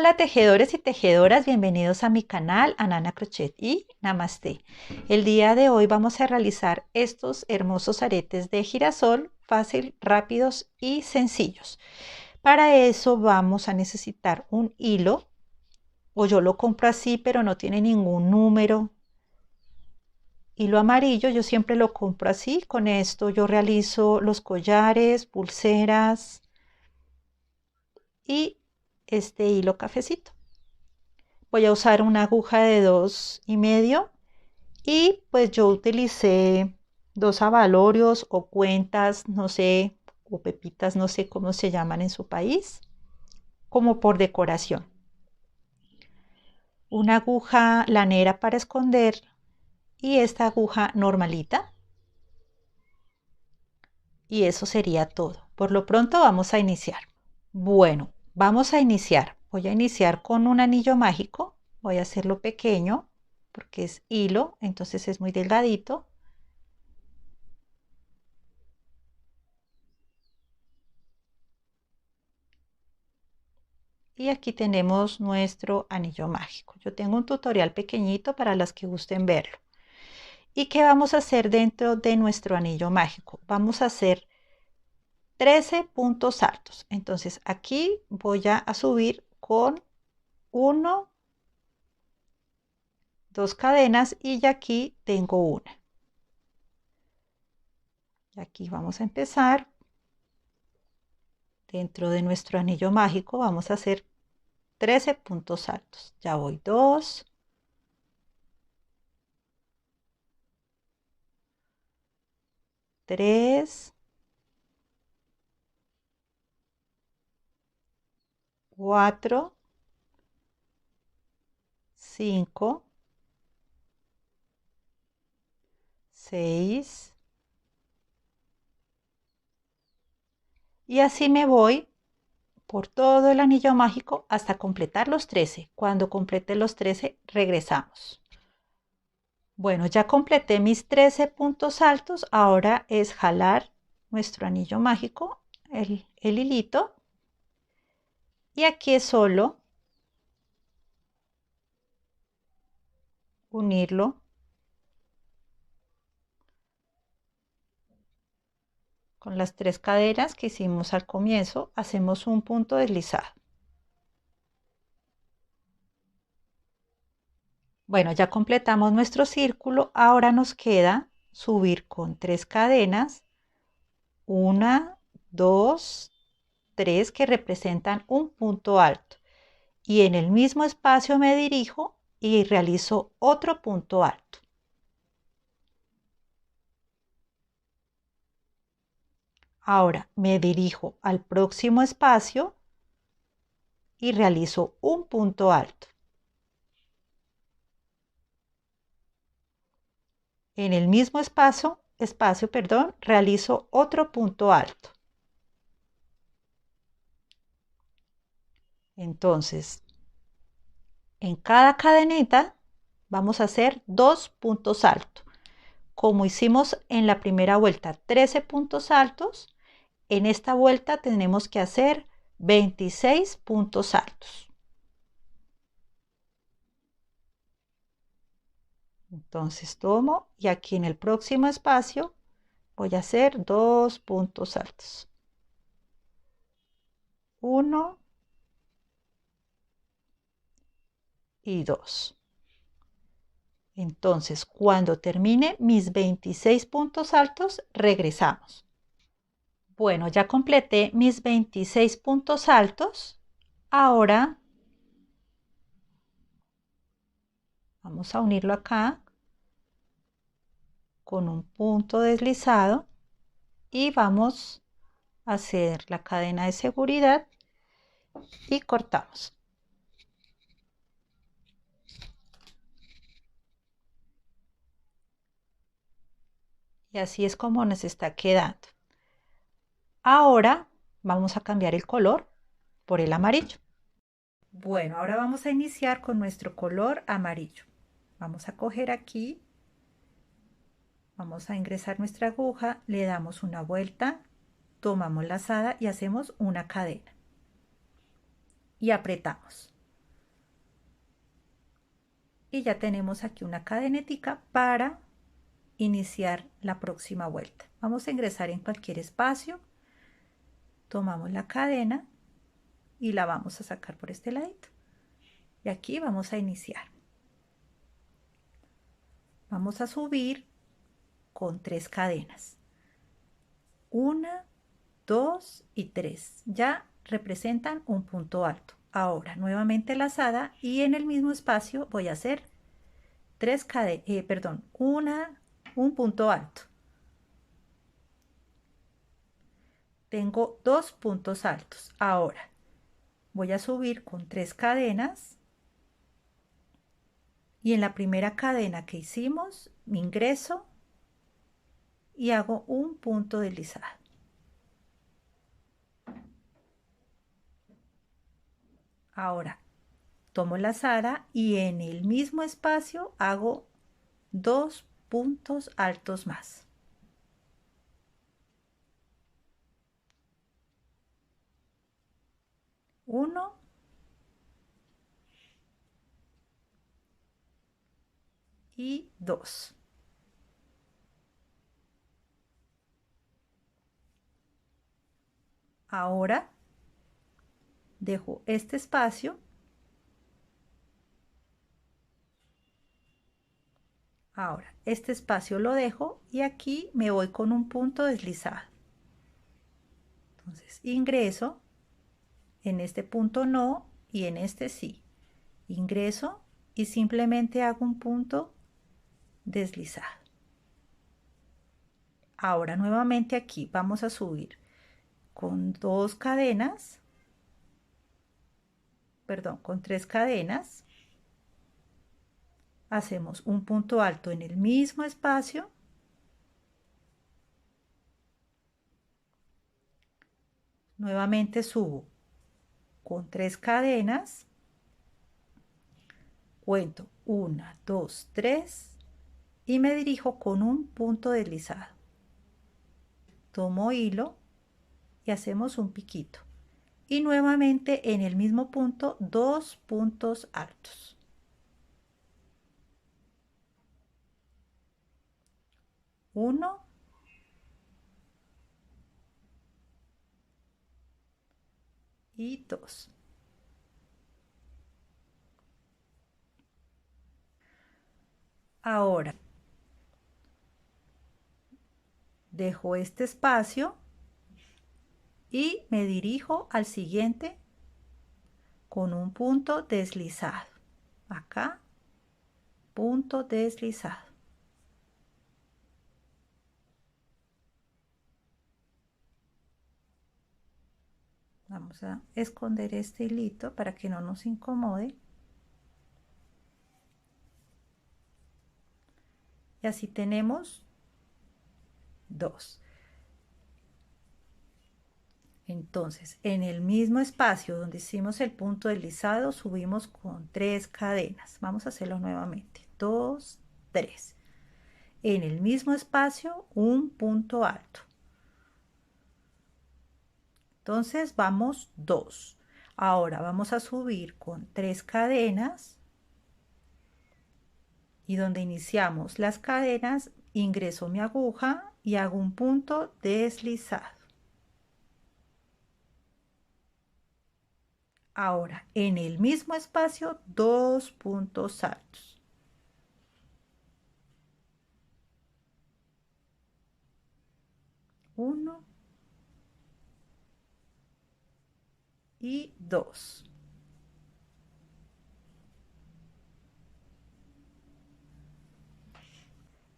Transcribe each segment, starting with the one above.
Hola tejedores y tejedoras, bienvenidos a mi canal Anana Crochet y Namaste. El día de hoy vamos a realizar estos hermosos aretes de girasol, fácil, rápidos y sencillos. Para eso vamos a necesitar un hilo, o yo lo compro así pero no tiene ningún número. Hilo amarillo, yo siempre lo compro así. Con esto yo realizo los collares, pulseras y este hilo cafecito. Voy a usar una aguja de 2,5 y pues yo utilicé dos abalorios o cuentas, no sé, o pepitas, no sé cómo se llaman en su país, como por decoración. Una aguja lanera para esconder y esta aguja normalita. Y eso sería todo. Por lo pronto vamos a iniciar. Bueno, vamos a iniciar. Voy a iniciar con un anillo mágico. Voy a hacerlo pequeño porque es hilo, entonces es muy delgadito. Y aquí tenemos nuestro anillo mágico. Yo tengo un tutorial pequeñito para las que gusten verlo. ¿Y qué vamos a hacer dentro de nuestro anillo mágico? Vamos a hacer 13 puntos altos. Entonces aquí voy a subir con 1, 2 cadenas y ya aquí tengo una. Y aquí vamos a empezar. Dentro de nuestro anillo mágico vamos a hacer 13 puntos altos. Ya voy 2, 3, 4, 5, 6 y así me voy por todo el anillo mágico hasta completar los 13. Cuando complete los 13 regresamos. Bueno, ya completé mis 13 puntos altos. Ahora es jalar nuestro anillo mágico, el hilito, y aquí es solo unirlo con las 3 cadenas que hicimos al comienzo. Hacemos un punto deslizado. Bueno, ya completamos nuestro círculo. Ahora nos queda subir con 3 cadenas, 1, 2, 3 que representan un punto alto. Y en el mismo espacio me dirijo y realizo otro punto alto. Ahora me dirijo al próximo espacio y realizo un punto alto. En el mismo espacio, realizo otro punto alto. Entonces, en cada cadeneta vamos a hacer 2 puntos altos. Como hicimos en la primera vuelta 13 puntos altos, en esta vuelta tenemos que hacer 26 puntos altos. Entonces tomo y aquí en el próximo espacio voy a hacer 2 puntos altos. 1 y 2. Entonces, cuando termine mis 26 puntos altos, regresamos. Bueno, ya completé mis 26 puntos altos. Ahora vamos a unirlo acá con un punto deslizado y vamos a hacer la cadena de seguridad y cortamos. Y así es como nos está quedando. Ahora vamos a cambiar el color por el amarillo. Bueno, ahora vamos a iniciar con nuestro color amarillo. Vamos a coger aquí, vamos a ingresar nuestra aguja, le damos una vuelta, tomamos lazada y hacemos una cadena. Y apretamos. y ya tenemos aquí una cadenetica para iniciar la próxima vuelta. Vamos a ingresar en cualquier espacio, tomamos la cadena y la vamos a sacar por este ladito y aquí vamos a iniciar. Vamos a subir con 3 cadenas, 1, 2 y 3, ya representan un punto alto. Ahora nuevamente lazada y en el mismo espacio voy a hacer un punto alto. Tengo 2 puntos altos. Ahora voy a subir con 3 cadenas y en la primera cadena que hicimos me ingreso y hago un punto deslizado. Ahora tomo lazada y en el mismo espacio hago 2 puntos altos más. Uno y 2. Ahora dejo este espacio. Ahora este espacio lo dejo y aquí me voy con un punto deslizado. Entonces ingreso, en este punto no y en este sí. Ingreso y simplemente hago un punto deslizado. Ahora nuevamente aquí vamos a subir con 2 cadenas, perdón, con 3 cadenas. Hacemos un punto alto en el mismo espacio. Nuevamente subo con 3 cadenas. Cuento 1, 2, 3 y me dirijo con un punto deslizado. Tomo hilo y hacemos un piquito. Y nuevamente en el mismo punto 2 puntos altos. Uno y 2. Ahora dejo este espacio y me dirijo al siguiente con un punto deslizado. Acá, punto deslizado. Vamos a esconder este hilito para que no nos incomode. Y así tenemos 2. Entonces, en el mismo espacio donde hicimos el punto deslizado, subimos con 3 cadenas. Vamos a hacerlo nuevamente. 2, 3. En el mismo espacio, un punto alto. Entonces, vamos 2. Ahora vamos a subir con 3 cadenas. Y donde iniciamos las cadenas, ingreso mi aguja y hago un punto deslizado. Ahora, en el mismo espacio, 2 puntos altos. Uno y 2.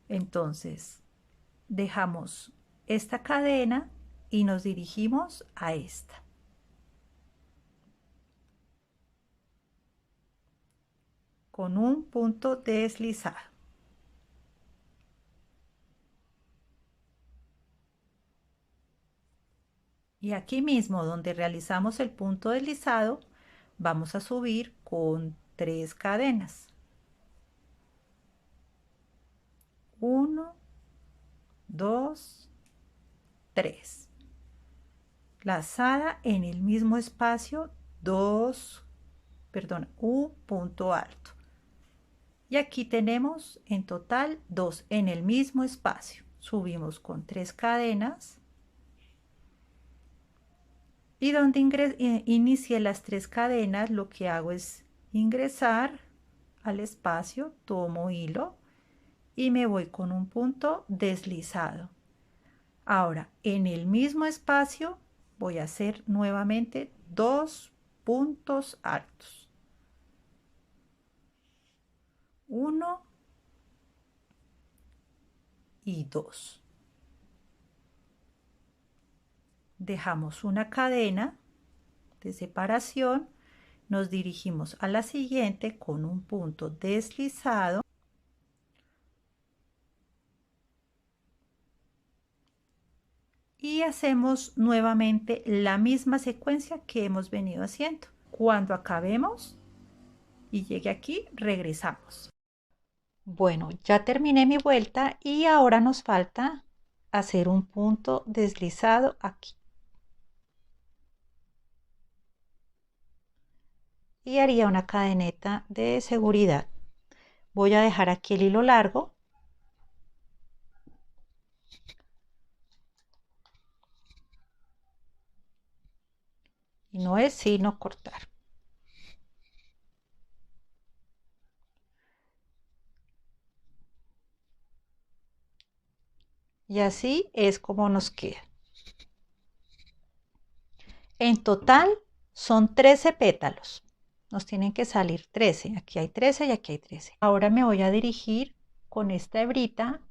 Entonces, dejamos esta cadena y nos dirigimos a esta. Con un punto deslizado. Y aquí mismo donde realizamos el punto deslizado, vamos a subir con 3 cadenas. 1, 2, 3. Lazada en el mismo espacio, un punto alto. Y aquí tenemos en total 2 en el mismo espacio. Subimos con 3 cadenas y donde inicié las 3 cadenas, lo que hago es ingresar al espacio, tomo hilo y me voy con un punto deslizado. Ahora en el mismo espacio voy a hacer nuevamente 2 puntos altos, 1 y 2. Dejamos una cadena de separación, nos dirigimos a la siguiente con un punto deslizado y hacemos nuevamente la misma secuencia que hemos venido haciendo. Cuando acabemos y llegue aquí, regresamos. Bueno, ya terminé mi vuelta y ahora nos falta hacer un punto deslizado aquí. Y haría una cadeneta de seguridad. Voy a dejar aquí el hilo largo. Y no es sino cortar. Y así es como nos queda. En total son 13 pétalos. Nos tienen que salir 13. Aquí hay 13 y aquí hay 13. Ahora me voy a dirigir con esta hebrita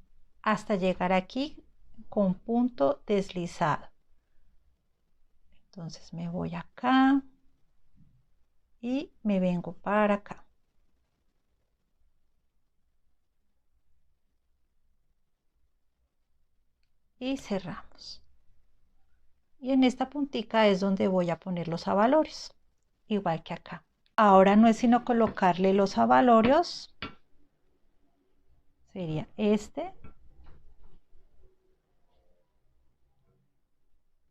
hasta llegar aquí con punto deslizado. Entonces me voy acá y me vengo para acá. Y cerramos. Y en esta puntica es donde voy a poner los abalorios, igual que acá. Ahora no es sino colocarle los abalorios. Sería este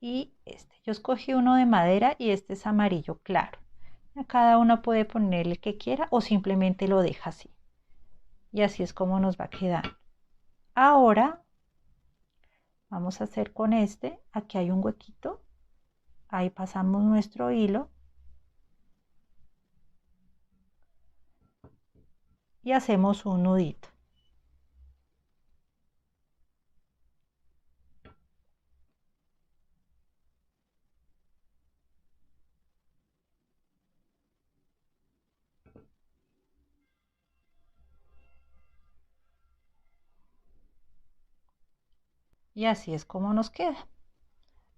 y este. Yo escogí uno de madera y este es amarillo claro. Cada uno puede ponerle el que quiera o simplemente lo deja así. Y así es como nos va a quedar. Ahora vamos a hacer con este. Aquí hay un huequito. Ahí pasamos nuestro hilo. Y hacemos un nudito. Y así es como nos queda.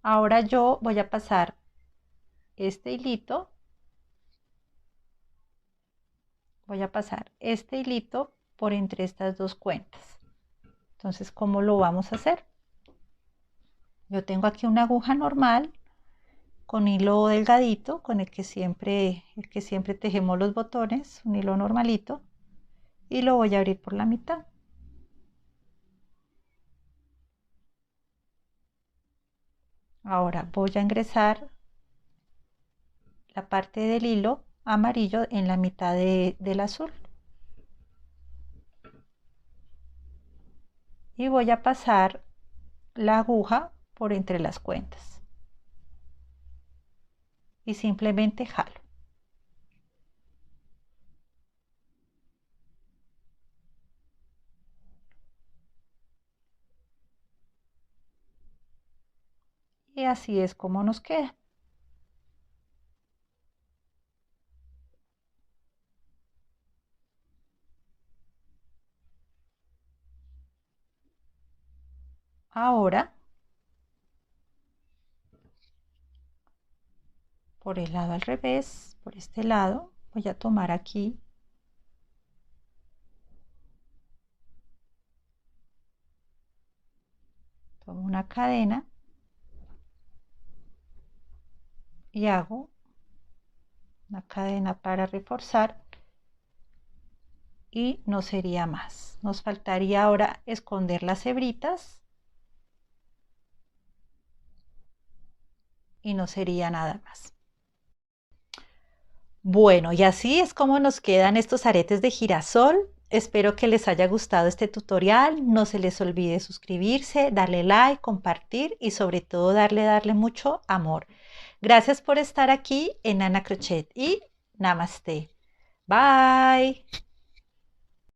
Ahora yo voy a pasar este hilito. Voy a pasar este hilito por entre estas dos cuentas. Entonces, ¿cómo lo vamos a hacer? Yo tengo aquí una aguja normal con hilo delgadito, con el que siempre tejemos los botones, un hilo normalito, y lo voy a abrir por la mitad. Ahora voy a ingresar la parte del hilo amarillo en la mitad del azul. Y voy a pasar la aguja por entre las cuentas. Y simplemente jalo. Y así es como nos queda. Ahora, por el lado al revés, por este lado, voy a tomar aquí tomo una cadena y hago una cadena para reforzar y no sería más. Nos faltaría ahora esconder las hebritas y no sería nada más. Bueno, y así es como nos quedan estos aretes de girasol. Espero que les haya gustado este tutorial. No se les olvide suscribirse, darle like, compartir y sobre todo darle mucho amor. Gracias por estar aquí en Ana Crochet y Namaste. Bye.